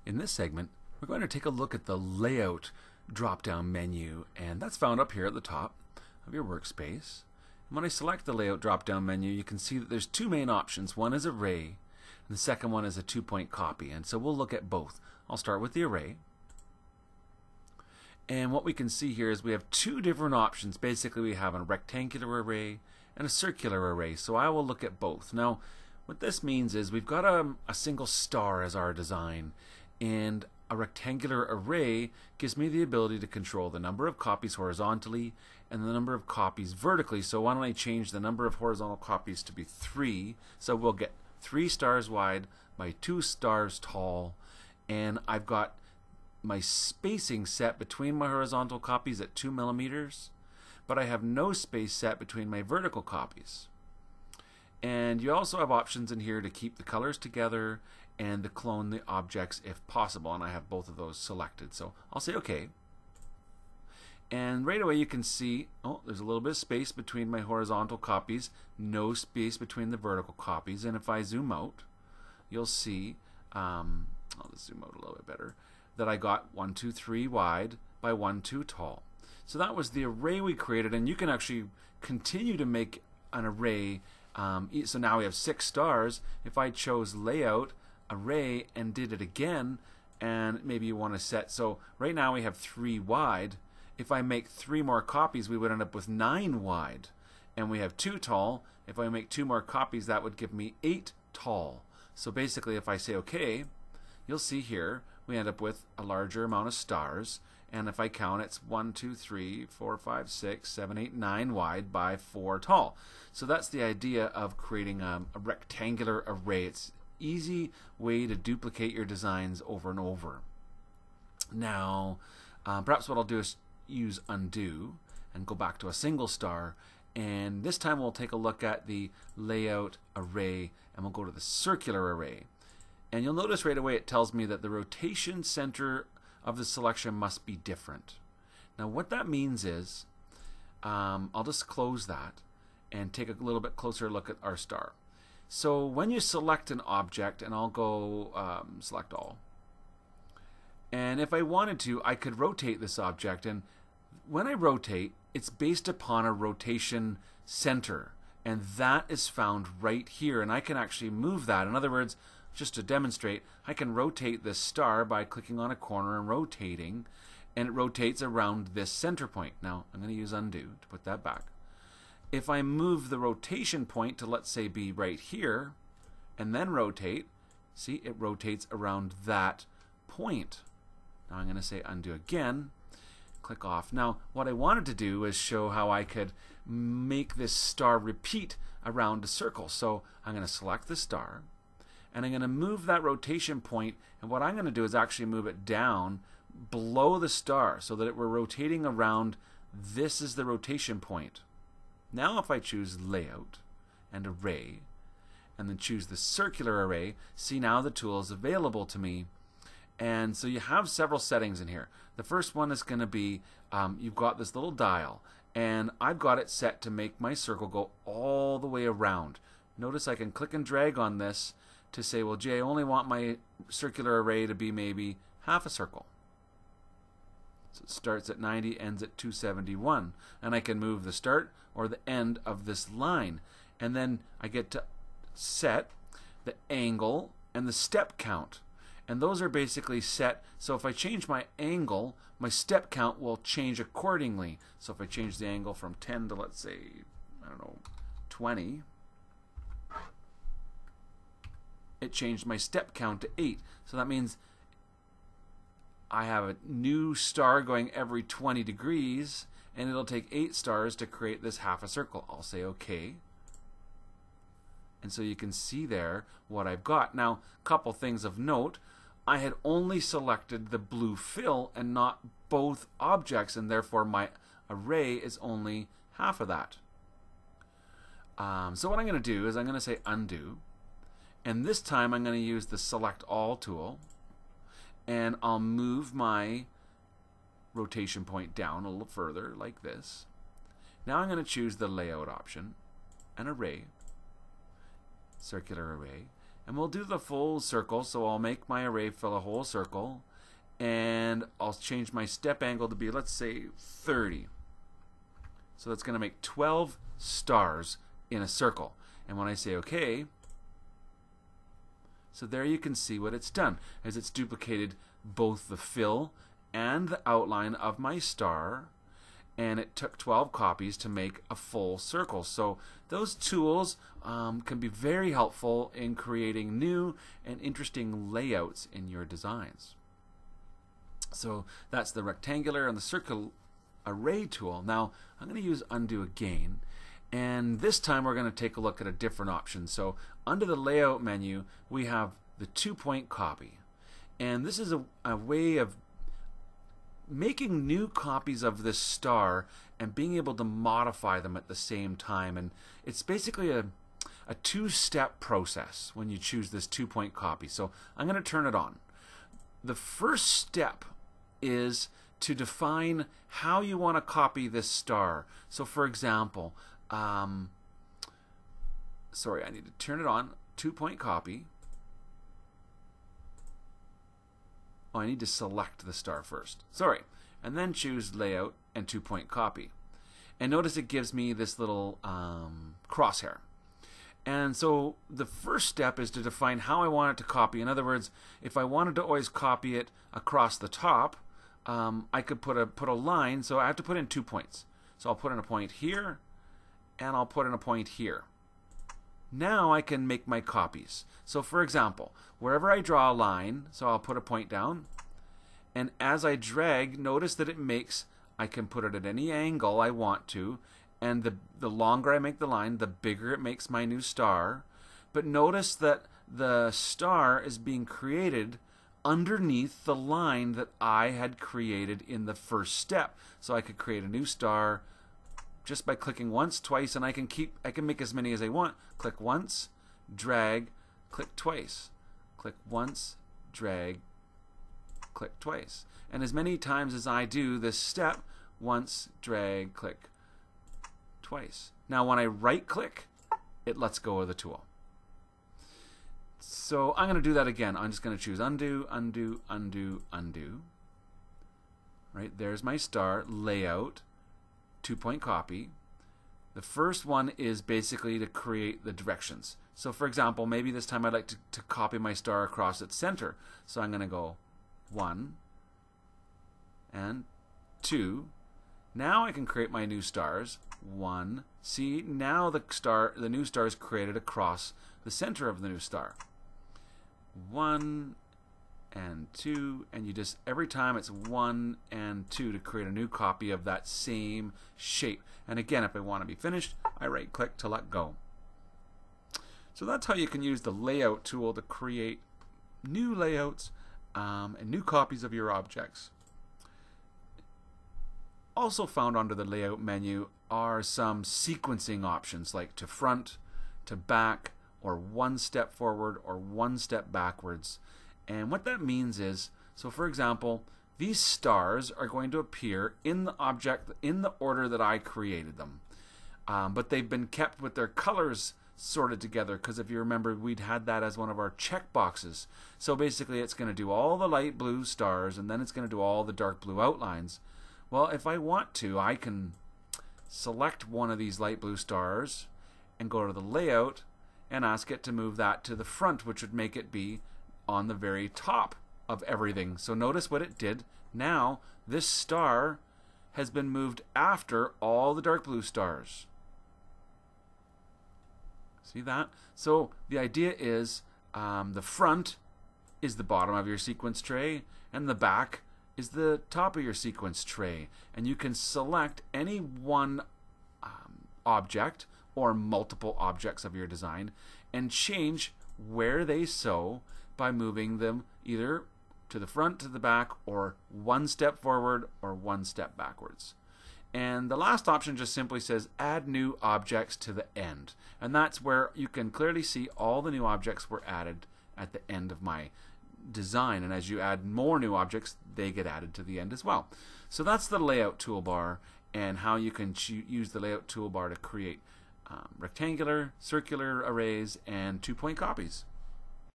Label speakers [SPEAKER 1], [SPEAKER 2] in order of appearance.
[SPEAKER 1] In this segment, we're going to take a look at the Layout drop-down menu, and that's found up here at the top of your workspace. And when I select the Layout drop-down menu, you can see that there's two main options. One is Array, and the second one is a 2-point copy, and so we'll look at both. I'll start with the Array. And what we can see here is we have two different options. Basically, we have a rectangular array and a circular array, so I will look at both. Now, what this means is we've got a single star as our design, and a rectangular array gives me the ability to control the number of copies horizontally and the number of copies vertically. So why don't I change the number of horizontal copies to be 3, so we'll get 3 stars wide by 2 stars tall, and I've got my spacing set between my horizontal copies at 2 millimeters, but I have no space set between my vertical copies. And you also have options in here to keep the colors together and to clone the objects if possible, and I have both of those selected. So I'll say OK. And right away you can see, oh, there's a little bit of space between my horizontal copies, no space between the vertical copies. And if I zoom out, you'll see, I'll just zoom out a little bit better, that I got 1, 2, 3 wide by 1, 2 tall. So that was the array we created, and you can actually continue to make an array. So now we have 6 stars. If I chose Layout, Array, and did it again, and maybe you want to set, so right now we have 3 wide. If I make 3 more copies, we would end up with 9 wide. And we have 2 tall. If I make 2 more copies, that would give me 8 tall. So basically, if I say OK, you'll see here we end up with a larger amount of stars. And if I count, it's 1, 2, 3, 4, 5, 6, 7, 8, 9 wide by 4 tall. So that's the idea of creating a rectangular array. It's an easy way to duplicate your designs over and over. Now, perhaps what I'll do is use undo and go back to a single star. And this time we'll take a look at the Layout array, and we'll go to the circular array. And you'll notice right away it tells me that the rotation center of the selection must be different. Now what that means is, I'll just close that and take a little bit closer look at our star. So when you select an object, and I'll go select all, and if I wanted to, I could rotate this object, and when I rotate, it's based upon a rotation center, and that is found right here, and I can actually move that. In other words, just to demonstrate, I can rotate this star by clicking on a corner and rotating, and it rotates around this center point. Now, I'm going to use undo to put that back. If I move the rotation point to, let's say, be right here, and then rotate, see, it rotates around that point. Now I'm going to say undo again, click off. Now, what I wanted to do is show how I could make this star repeat around a circle. So I'm going to select the star, and I'm going to move that rotation point, and what I'm going to do is actually move it down below the star so that we're rotating around. This is the rotation point. Now if I choose Layout and Array, and then choose the circular array, see now the tool is available to me. And so you have several settings in here. The first one is going to be, you've got this little dial, and I've got it set to make my circle go all the way around. Notice I can click and drag on this to say, well, gee, I only want my circular array to be maybe half a circle. So it starts at 90, ends at 271. And I can move the start or the end of this line. And then I get to set the angle and the step count. And those are basically set, so if I change my angle, my step count will change accordingly. So if I change the angle from 10 to, let's say, I don't know, 20, it changed my step count to 8. So that means I have a new star going every 20 degrees, and it'll take 8 stars to create this half a circle. I'll say OK. And so you can see there what I've got. Now, a couple things of note. I had only selected the blue fill and not both objects, and therefore my array is only half of that. So what I'm going to do is I'm going to say undo, and this time I'm going to use the Select All tool, and I'll move my rotation point down a little further like this. Now I'm going to choose the Layout option, an array, circular array, And we'll do the full circle, so I'll make my array fill a whole circle, and I'll change my step angle to be, let's say, 30. So that's going to make 12 stars in a circle. And when I say OK, so there you can see what it's done, as it's duplicated both the fill and the outline of my star, and it took 12 copies to make a full circle. So those tools can be very helpful in creating new and interesting layouts in your designs. So that's the rectangular and the circle array tool. Now I'm going to use undo again, and this time we're going to take a look at a different option. So under the layout menu we have the 2-point copy, and this is a way of making new copies of this star and being able to modify them at the same time. And it's basically a two-step process when you choose this 2-point copy. So I'm going to turn it on. The first step is to define how you want to copy this star. So for example, sorry, I need to turn it on. 2-point copy. Oh, I need to select the star first. Sorry. And then choose layout and 2-point copy. And notice it gives me this little crosshair. And so the first step is to define how I want it to copy. In other words, if I wanted to always copy it across the top, I could put a line. So I have to put in 2 points. So I'll put in a point here, and I'll put in a point here. Now I can make my copies. So for example, wherever I draw a line, so I'll put a point down, and as I drag, notice that it makes, I can put it at any angle I want to, and the longer I make the line, the bigger it makes my new star. But notice that the star is being created underneath the line that I had created in the first step. So I could create a new star just by clicking once, twice, and I can make as many as I want. Click once, drag, click twice. Click once, drag, click twice. And as many times as I do this step, once, drag, click twice. Now when I right click, it lets go of the tool. So I'm going to do that again. I'm just going to choose undo, undo, undo, undo. Right, there's my star, layout, 2-point copy. The first one is basically to create the directions. So for example, maybe this time I'd like to copy my star across its center. So I'm going to go 1 and 2. Now I can create my new stars. 1. See, now the new star is created across the center of the new star. 1 and 2, and you just, every time it's 1 and 2 to create a new copy of that same shape. And again, if I want to be finished, I right click to let go. So that's how you can use the layout tool to create new layouts and new copies of your objects. Also found under the layout menu are some sequencing options, like to front, to back, or 1 step forward or 1 step backwards. And what that means is, so for example, these stars are going to appear in the object in the order that I created them. But they've been kept with their colors sorted together, because if you remember, we'd had that as one of our check boxes. So basically it's going to do all the light blue stars, and then it's going to do all the dark blue outlines. Well, if I want to, I can select one of these light blue stars and go to the layout and ask it to move that to the front, which would make it be on the very top of everything. So notice what it did. Now this star has been moved after all the dark blue stars. See that? So the idea is the front is the bottom of your sequence tray, and the back is the top of your sequence tray. And you can select any one object or multiple objects of your design and change where they sew by moving them either to the front, to the back, or 1 step forward or 1 step backwards. And the last option just simply says add new objects to the end. And that's where you can clearly see all the new objects were added at the end of my design. And as you add more new objects, they get added to the end as well. So that's the layout toolbar, and how you can use the layout toolbar to create rectangular, circular arrays, and 2-point copies.